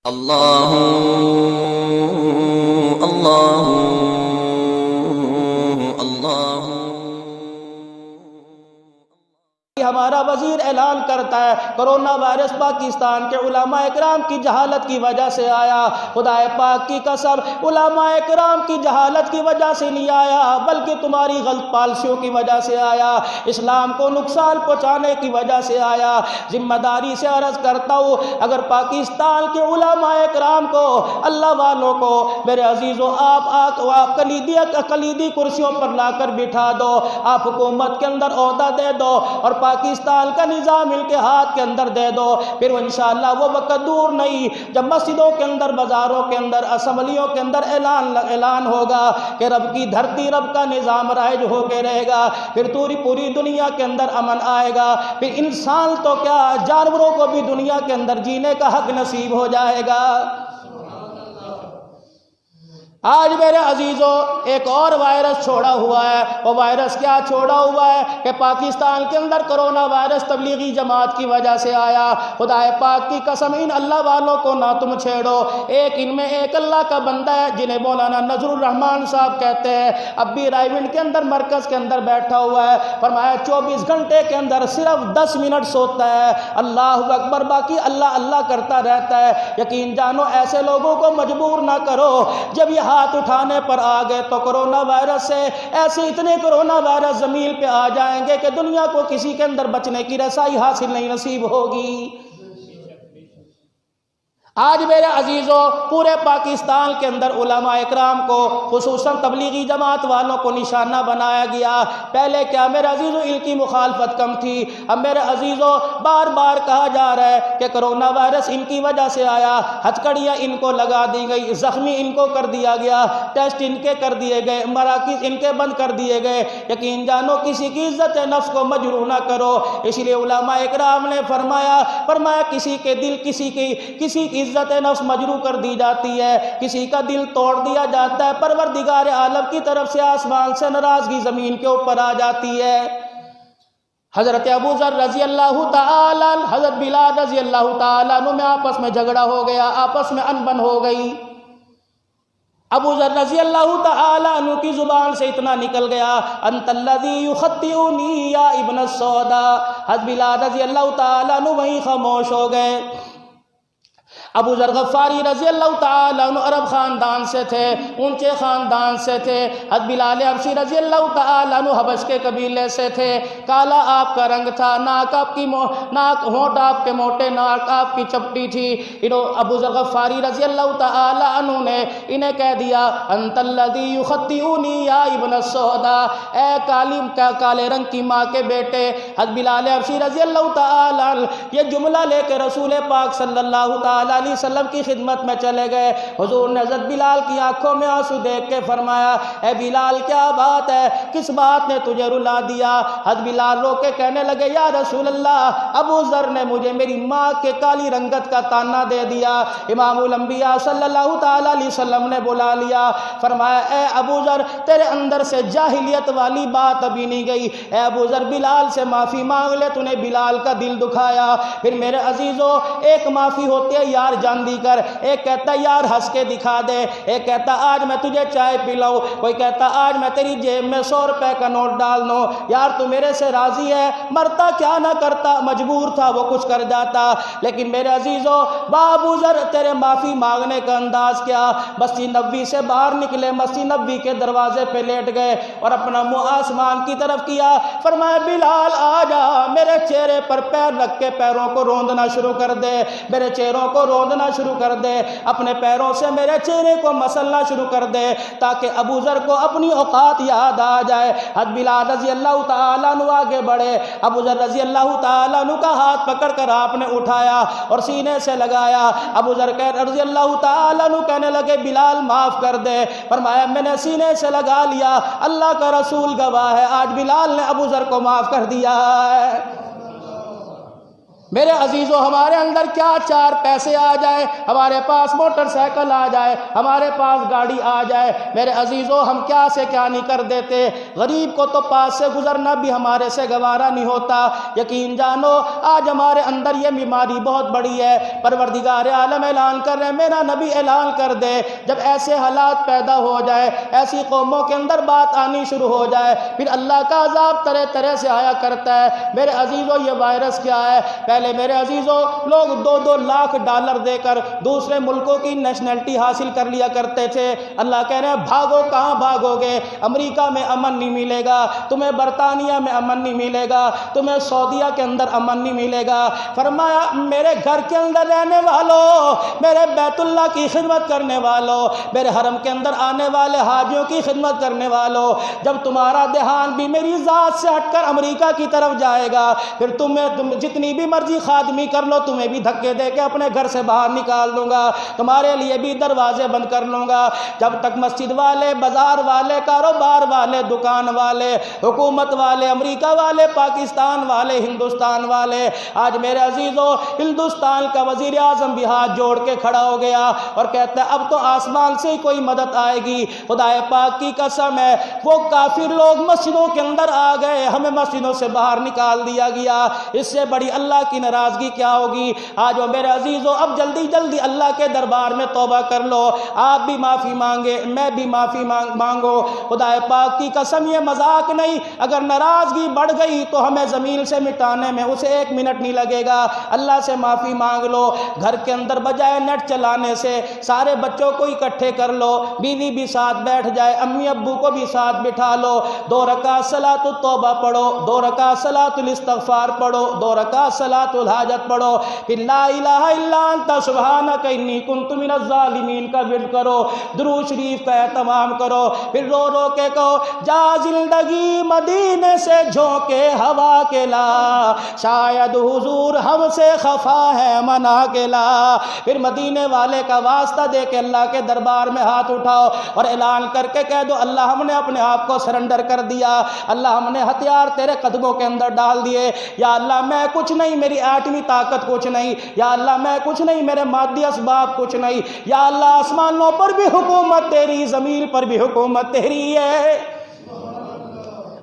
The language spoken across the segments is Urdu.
اللہ اللہ اللہ۔ ہمارا وزیر اعلان کرتا ہے کرونا وائرس پاکستان کے علماء اکرام کی جہالت کی وجہ سے آیا۔ خدا پاک کی قسم علماء اکرام کی جہالت کی وجہ سے نہیں آیا، بلکہ تمہاری غلط پالیسیوں کی وجہ سے آیا، اسلام کو نقصان پہنچانے کی وجہ سے آیا۔ ذمہ داری سے عرض کرتا ہوں، اگر پاکستان کے علماء اکرام کو، اللہ والوں کو، میرے عزیزوں، آپ کلیدی کرسیوں پر لا کر بٹھا دو، آپ حکومت کے اندر عہدہ دے دو اور پاکستان کا نظام ان کے ہاتھ کے اندر دے دو، پھر انشاءاللہ وہ وقت دور نہیں جب مسجدوں کے اندر، بازاروں کے اندر، اسمبلیوں کے اندر اعلان ہوگا کہ رب کی دھرتی، رب کا نظام رائج ہو کے رہے گا، پھر پوری دنیا کے اندر امن آئے گا، پھر انسان تو کیا جانوروں کو بھی دنیا کے اندر جینے کا حق نصیب ہو جائے گا۔ آج میرے عزیزوں ایک اور وائرس چھوڑا ہوا ہے، وہ وائرس کیا چھوڑا ہوا ہے کہ پاکستان کے اندر کرونا وائرس تبلیغی جماعت کی وجہ سے آیا۔ خدا پاک کی قسم ان اللہ والوں کو نہ تم چھیڑو، ان میں ایک اللہ کا بندہ ہے جنہیں مولانا نذر الرحمان صاحب کہتے ہیں، اب بھی رائیونڈ کے اندر مرکز کے اندر بیٹھا ہوا ہے، فرمایا 24 گھنٹے کے اندر صرف 10 منٹ سوتا ہے، اللہ اکبر، باقی اللہ اللہ کرتا رہتا ہے۔ یقین جانو ایسے لوگوں کو مجبور نہ کرو، جب یہ ہاتھ اٹھانے پر آ گئے تو کرونا وائرس سے ایسے اتنے کرونا وائرس زمین پہ آ جائیں گے کہ دنیا کو کسی کے اندر بچنے کی رسائی حاصل نہیں نصیب ہوگی۔ آج میرے عزیزوں پورے پاکستان کے اندر علماء اکرام کو، خصوصاً تبلیغی جماعت والوں کو نشانہ بنایا گیا۔ پہلے کیا میرے عزیزوں ان کی مخالفت کم تھی، اب میرے عزیزوں بار بار کہا جا رہا ہے کہ کرونا وائرس ان کی وجہ سے آیا، ہتھکڑیاں ان کو لگا دی گئی، زخمی ان کو کر دیا گیا، ٹیسٹ ان کے کر دیے گئے، مراکز ان کے بند کر دیے گئے۔ یقین جانو کسی کی عزت نفس کو مجروح نہ کرو، اس لیے علماء اکرام نے فرمایا کسی کے دل، کسی کی عزت نفس مجروح کر دی جاتی ہے، کسی کا دل توڑ دیا جاتا ہے، پروردگار عالم کی طرف سے آسمان سے ناراضگی زمین کے اوپر آ جاتی ہے۔ حضرت ابو ذر رضی اللہ تعالیٰ، حضرت بلال رضی اللہ تعالیٰ میں آپس میں جھگڑا ہو گیا، آپس میں انبن ہو گئی۔ ابو ذر رضی اللہ تعالیٰ عنہ کی زبان سے اتنا نکل گیا، انت الذی یخطئنی یا ابن السودا، حضرت بلال رضی اللہ تعالیٰ عنہ وہیں خاموش ہو گئے۔ ابو ذر غفاری رضی اللہ تعالیٰ عنہ عرب خاندان سے تھے، اونچے خاندان سے تھے۔ حضرت بلال حبشی رضی اللہ تعالیٰ عنہ حبش کے قبیلے سے تھے، کالا آپ کا رنگ تھا، ہونٹ آپ کے موٹے، ناک آپ کی چپٹی تھی۔ ابو ذر غفاری رضی اللہ تعالیٰ عنہ نے انہیں کہہ دیا، انت الذی یخطئنی یا ابن السودا، اے کالے رنگ کی ماں کے بیٹے۔ حضرت بلال حبشی رضی اللہ تعالیٰ عنہ یہ جملہ لے کے رسول پاک صلی اللہ تعالیٰ علیہ وسلم کی خدمت میں چلے گئے۔ حضور نے حضرت بلال کی آنکھوں میں آنسو دیکھ کے فرمایا، اے بلال کیا بات ہے، کس بات نے تجھے رلا دیا؟ حضرت بلال رو کے کہنے لگے، یا رسول اللہ، ابو ذر نے مجھے میری ماں کے کالی رنگت کا تانا دے دیا۔ امام الانبیاء صلی اللہ تعالیٰ علیہ وسلم نے بلا لیا، فرمایا، اے ابو ذر تیرے اندر سے جاہلیت والی بات ابھی نہیں گئی، اے ابو ذر بلال سے معافی مانگ لے، تو نے بلال کا دل دکھایا۔ پھر میرے عزیزوں ایک معافی ہوتی ہے یار جان دی کر، ایک کہتا یار ہنس کے دکھا دے، ایک کہتا آج میں تجھے چائے پلاؤں، کوئی کہتا آج میں تیری جیب میں 100 روپے کا نوٹ ڈال دوں، یار تو میرے سے راضی ہے، مرتا کیا نہ کرتا، مجبور تھا وہ کچھ کر جاتا۔ لیکن میرے عزیزوں ابو ذر تیرے معافی مانگنے کا انداز کیا، مسجد نبوی سے باہر نکلے، مسجد نبوی کے دروازے پہ لیٹ گئے اور اپنا منہ آسمان کی طرف کیا، فرمایا بلال آ جا، میرے چہرے پر پیر رکھ کے پیروں کو روندنا شروع کر دے، میرے چہروں کو روندنا شروع کر دے، اپنے پیروں سے میرے چہرے کو مسلنا شروع کر دے تاکہ ابو ذر کو اپنی اوقات یاد آ جائے۔ حضرت بلال رضی اللہ تعالیٰ عنہ آگے بڑھے، ابو ذر رضی اللہ تعالیٰ عنہ کا ہاتھ پکڑ کر آپ نے اٹھایا اور سینے سے لگایا۔ ابو ذر رضی اللہ تعالیٰ عنہ کہنے لگے بلال معاف کر دے، فرمایا میں نے سینے سے لگا لیا، اللہ کا رسول گواہ ہے، آج بلال نے ابو ذر کو معاف کر دیا ہے۔ میرے عزیزوں، ہمارے اندر کیا چار پیسے آ جائے، ہمارے پاس موٹر سائیکل آ جائے، ہمارے پاس گاڑی آ جائے، میرے عزیزوں ہم کیا سے کیا نہیں کر دیتے۔ غریب کو تو پاس سے گزرنا بھی ہمارے سے گوارا نہیں ہوتا۔ یقین جانو آج ہمارے اندر یہ بیماری بہت بڑی ہے۔ پروردگار عالم اعلان کر رہے ہیں، میرا نبی اعلان کر دے، جب ایسے حالات پیدا ہو جائے، ایسی قوموں کے اندر بات آنی شروع ہو جائے، پھر اللہ کا عذاب طرح طرح سے آیا کرتا ہے۔ میرے عزیزوں یہ وائرس کیا ہے؟ پہلے میرے عزیزوں لوگ 2-2 لاکھ ڈالر دے کر دوسرے ملکوں کی نیشنلٹی حاصل کر لیا کرتے تھے۔ اللہ کہہ رہے ہیں بھاگو، کہاں بھاگو گے؟ امریکہ میں امن نہیں ملے گا تمہیں، برطانیہ میں امن نہیں ملے گا تمہیں، سعودیہ کے اندر امن نہیں ملے گا۔ فرمایا میرے گھر کے اندر رہنے والوں، میرے بیت اللہ کی خدمت کرنے والوں، میرے حرم کے اندر آنے والے حاجیوں کی خدمت کرنے والوں، جب تمہارا دھیان بھی میری ذات سے ہٹ کر امریکہ کی طرف جائے گا، پھر تم جتنی بھی مرضی خادمی کر لو، تمہیں بھی دھکے دے کے اپنے گھر سے باہر نکال دوں گا، تمہارے لیے بھی دروازے بند کر لوں گا۔ جب تک مسجد والے، بازار والے، کاروبار والے، دکان والے، حکومت والے، امریکہ والے، پاکستان والے، ہندوستان والے، آج میرے عزیزوں ہندوستان کا وزیر اعظم بھی ہاتھ جوڑ کے کھڑا ہو گیا اور کہتا ہے اب تو آسمان سے ہی کوئی مدد آئے گی۔ خدا پاک کی قسم ہے، وہ کافر لوگ مسجدوں کے اندر آ گئے، ہمیں مسجدوں سے باہر نکال دیا گیا، اس سے بڑی اللہ کی ناراضگی کیا ہوگی؟ آج وہ میرے عزیزوں اب جلدی جلدی اللہ کے دربار میں توبہ کر لو، آپ بھی معافی مانگے، میں بھی معافی مانگو۔ خدا پاک کی قسم یہ مذاق نہیں، اگر ناراضگی بڑھ گئی تو ہمیں زمین سے مٹانے میں اسے 1 منٹ نہیں لگے گا۔ اللہ سے معافی مانگ لو، گھر کے اندر بجائے نیٹ چلانے سے سارے بچوں کو اکٹھے کر لو، بیوی بھی ساتھ بیٹھ جائے، امی ابو کو بھی ساتھ بٹھا لو، 2 رکعت صلاۃ التوبہ پڑھو، 2 رکعت صلاۃ الاستغفار پڑھو، 2 رکعت صلاۃ الحاجت پڑھو، پھر لا الہ الا انت سبحانک انی کنت من الظالمین کا ورد کرو، درود شریف کا اہتمام کرو، پھر رو رو کے کہو جا زندگی مدینے سے جھونکے ہوا کے لا، شاید حضور ہم سے خفا ہے منا کے لا۔ پھر مدینے والے کا واسطہ دے کے اللہ کے دربار میں ہاتھ اٹھاؤ اور اعلان کر کے کہہ دو اللہ ہم نے اپنے آپ کو سرنڈر کر دیا، اللہ ہم نے ہتھیار تیرے قدموں کے اندر ڈال دیے۔ یا اللہ میں کچھ نہیں، میری ایٹمی طاقت کچھ نہیں، یا اللہ میں کچھ نہیں، میرے مادی اسباب کچھ نہیں، یا اللہ آسمانوں پر بھی حکومت تیری، زمین پر بھی حکومت تیری ہے۔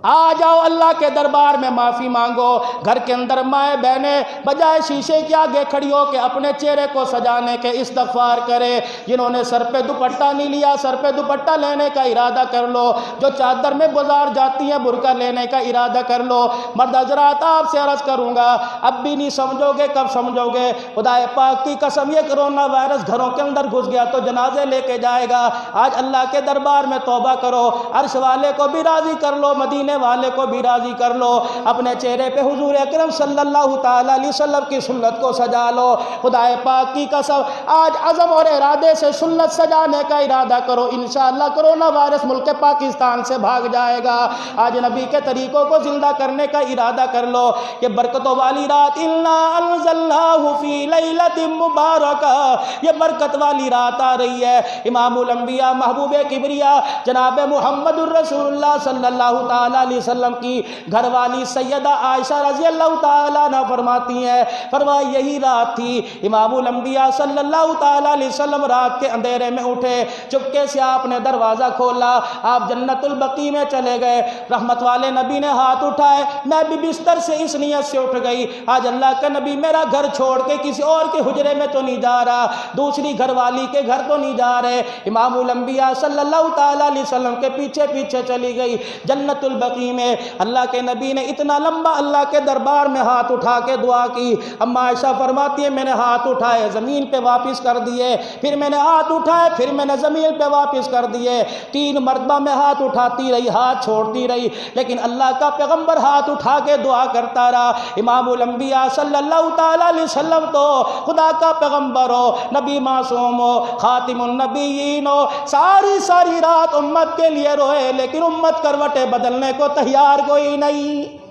آ جاؤ اللہ کے دربار میں معافی مانگو۔ گھر کے اندر مائیں بہنیں بجائے شیشے کے آگے کھڑی ہو کے اپنے چہرے کو سجانے کے استغفار کرے۔ جنہوں نے سر پہ دوپٹہ نہیں لیا، سر پہ دوپٹہ لینے کا ارادہ کر لو۔ جو چادر میں بازار جاتی ہیں برقع لینے کا ارادہ کر لو۔ مرد حضرات آپ سے عرض کروں گا اب بھی نہیں سمجھو گے، کب سمجھو گے؟ خدا پاک کی قسم یہ کرونا وائرس گھروں کے اندر گھس گیا تو جنازے لے کے جائے گا۔ آج اللہ کے دربار میں توبہ کرو، عرش والے کو بھی راضی کر لو، مدینے والے کو بھی راضی کر لو، اپنے چہرے پہ حضور اکرم صلی اللہ تعالی علیہ وسلم کی سنت کو سجا لو۔ خدا پاک کی قسم آج عزم اور ارادے سے سنت سجانے کا ارادہ کرو، انشاءاللہ کرونا وائرس ملک پاکستان سے بھاگ جائے گا۔ آج نبی کے طریقوں کو زندہ کرنے کا ارادہ کر لو کہ برکتوں والی رات انا انزلناہ فی لیلۃ مبارکہ، یہ برکت والی رات آ رہی ہے۔ امام الانبیاء محبوب کبریا جناب محمد الرسول اللہ صلی اللہ تعالی علیہ وسلم کی گھر والی سیدہ عائشہ رضی اللہ تعالیٰ عنہ فرماتی ہیں، فرمایا یہی رات تھی امام الانبیاء صلی اللہ تعالیٰ علیہ وسلم رات کے اندھیرے میں اٹھے، چپکے سے آپ نے دروازہ کھولا، آپ جنت البقیع میں چلے گئے، رحمت والے نبی نے ہاتھ اٹھائے، میں بھی بستر سے اس نیت سے اٹھ گئی آج اللہ کا نبی میرا گھر چھوڑ کے کسی اور کے حجرے میں تو نہیں جا رہا، دوسری گھر والی کے گھر تو نہیں جا رہے۔ امام الانبیاء صلی اللہ تعالیٰ علیہ وسلم کے پیچھے پیچھے چلی گئی جنت البقیع میں۔ اللہ کے نبی نے اتنا لمبا اللہ کے دربار میں ہاتھ اٹھا کے دعا کی۔ اما عائشہ فرماتی ہے میں نے ہاتھ اٹھائے زمین پہ واپس کر دیے، پھر میں نے ہاتھ اٹھائے پھر میں نے زمین پہ واپس کر دیے، 3 مرتبہ میں ہاتھ اٹھاتی رہی، ہاتھ چھوڑتی رہی، لیکن اللہ کا پیغمبر ہاتھ اٹھا کے دعا کرتا رہا۔ امام الانبیاء صلی اللہ تعالیٰ علیہ وسلم تو خدا کا پیغمبر ہو، نبی معصوم ہو، خاتم النبیین ہو، ساری رات امت کے لیے روئے، لیکن امت کروٹیں بدلنے کو تیار کوئی نہیں۔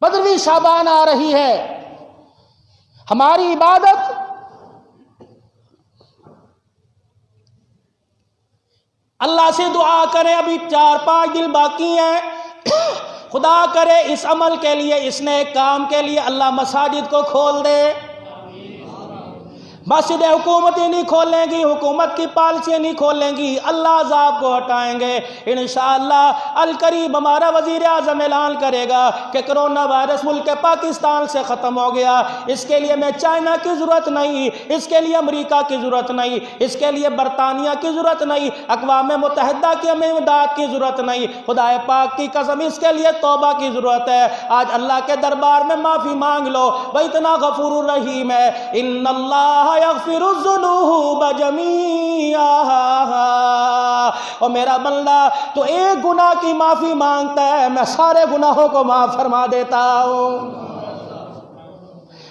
بدروی شعبان آ رہی ہے، ہماری عبادت اللہ سے دعا کریں، ابھی 4-5 دن باقی ہیں، خدا کرے اس عمل کے لیے، اس نیک کام کے لیے اللہ مساجد کو کھول دے۔ مسجد حکومتی نہیں کھولیں گی، حکومت کی پالیسیاں نہیں کھولیں گی، اللہ عذاب کو ہٹائیں گے انشاءاللہ۔ القریب ہمارا وزیر اعظم اعلان کرے گا کہ کرونا وائرس ملک پاکستان سے ختم ہو گیا۔ اس کے لیے میں چائنا کی ضرورت نہیں، اس کے لیے امریکہ کی ضرورت نہیں، اس کے لیے برطانیہ کی ضرورت نہیں، اقوام متحدہ کی ہمیں امداد کی ضرورت نہیں، خدا پاک کی قسم اس کے لیے توبہ کی ضرورت ہے۔ آج اللہ کے دربار میں معافی مانگ لو، وہ اتنا غفور الرحیم ہے۔ ان اللہ یغفر الذنوب جمیعا، اور میرا بندہ تو ایک گناہ کی معافی مانگتا ہے، میں سارے گناہوں کو معاف فرما دیتا ہوں۔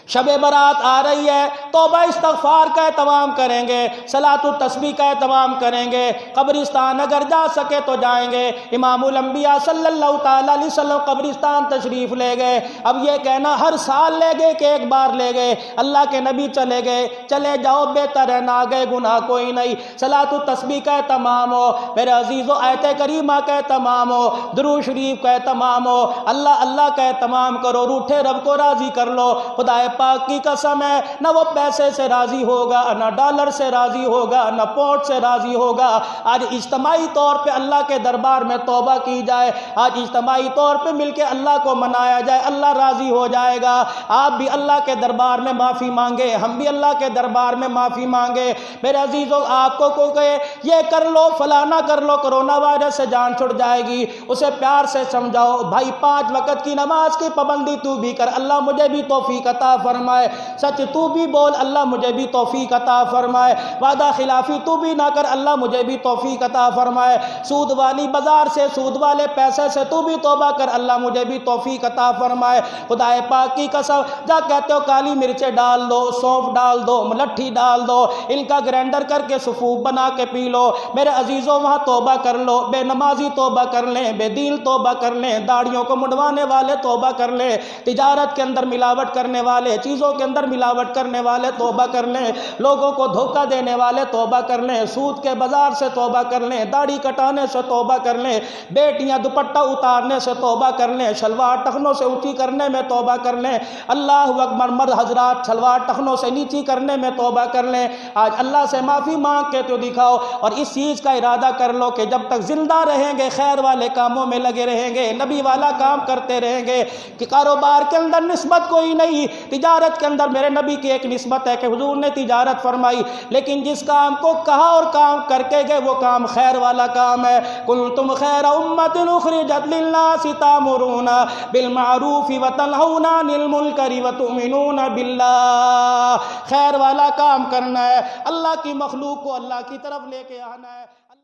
شب برات آ رہی ہے، توبہ استغفار کا اہتمام کریں گے، صلاۃ التسبیح کا اہتمام کریں گے، قبرستان اگر جا سکے تو جائیں گے۔ امام الانبیاء صلی اللہ تعالیٰ علیہ وسلم قبرستان تشریف لے گئے۔ اب یہ کہنا ہر سال لے گئے کہ ایک بار لے گئے، اللہ کے نبی چلے گئے، چلے جاؤ بہتر ہے، نہ گئے گناہ کوئی نہیں۔ صلاۃ التسبیح کا اہتمام ہو میرے عزیزو، آیت کریمہ کا اہتمام ہو، درود شریف کا اہتمام ہو، اللہ اللہ کا اہتمام کرو، روٹھے رب کو راضی کر لو۔ خدا پاک کی قسم ہے، نہ وہ پیسے سے راضی ہوگا، نہ ڈالر سے راضی ہوگا، نہ پونڈ سے راضی ہوگا۔ آج اجتماعی طور پہ اللہ کے دربار میں توبہ کی جائے، آج اجتماعی طور پہ مل کے اللہ کو منایا جائے، اللہ راضی ہو جائے گا۔ آپ بھی اللہ کے دربار میں معافی مانگے، ہم بھی اللہ کے دربار میں معافی مانگے۔ میرے عزیزوں، آپ کو کوئی کہے یہ کر لو فلانا کر لو، کرونا وائرس سے جان چھڑ جائے گی، اسے پیار سے سمجھاؤ، بھائی 5 وقت کی نماز کی پابندی تو بھی کر، اللہ مجھے بھی توفیق عطا فرمائے، سچ تو بھی بول، اللہ مجھے بھی توفیق عطا فرمائے، وعدہ خلافی تو بھی نہ کر، اللہ مجھے بھی توفیق عطا فرمائے، سود والی بازار سے، سود والے پیسے سے تو بھی توبہ کر، اللہ مجھے بھی توفیق عطا فرمائے۔ خدا پاک کی قسم، جا کہتے ہو کالی مرچیں ڈال دو، سونف ڈال دو، ملٹھی ڈال دو، ان کا گرینڈر کر کے سفوف بنا کے پی لو، میرے عزیزوں وہاں توبہ کر لو، بے نمازی توبہ کر لیں، بے دین توبہ کر لیں، داڑھیوں کو منڈوانے والے توبہ کر لیں، تجارت کے اندر ملاوٹ کرنے والے، چیزوں کے اندر ملاوٹ کرنے والے توبہ کر لیں، لوگوں کو دھوکہ دینے والے توبہ کر لیں، سود کے بازار سے توبہ کر لیں، داڑھی کٹانے سے توبہ کر لیں، بیٹیاں دوپٹہ اتارنے سے توبہ کر لیں، شلوار ٹخنوں سے اونچی کرنے میں توبہ کر لیں، اللہ اکبر، مرد حضرات شلوار ٹخنوں سے نیچی کرنے میں توبہ کر لیں۔ آج اللہ سے معافی مانگ کے تو دکھاؤ، اور اس چیز کا ارادہ کر لو کہ جب تک زندہ رہیں گے خیر والے کاموں میں لگے رہیں گے، نبی والا کام کرتے رہیں گے، کہ کاروبار کے اندر نسبت کوئی نہیں، تجارت کے اندر میرے نبی کی ایک نسبت ہے کہ حضور نے تجارت فرمائی، لیکن جس کام کو کہا اور کام کر کے گئے وہ کام خیر والا کام ہے۔ کنتم خیر امت اخرجت للناس تأمرون بالمعروف وتنہون عن المنکر وتؤمنون باللہ، خیر والا کام کرنا ہے، اللہ کی مخلوق کو اللہ کی طرف لے کے آنا ہے۔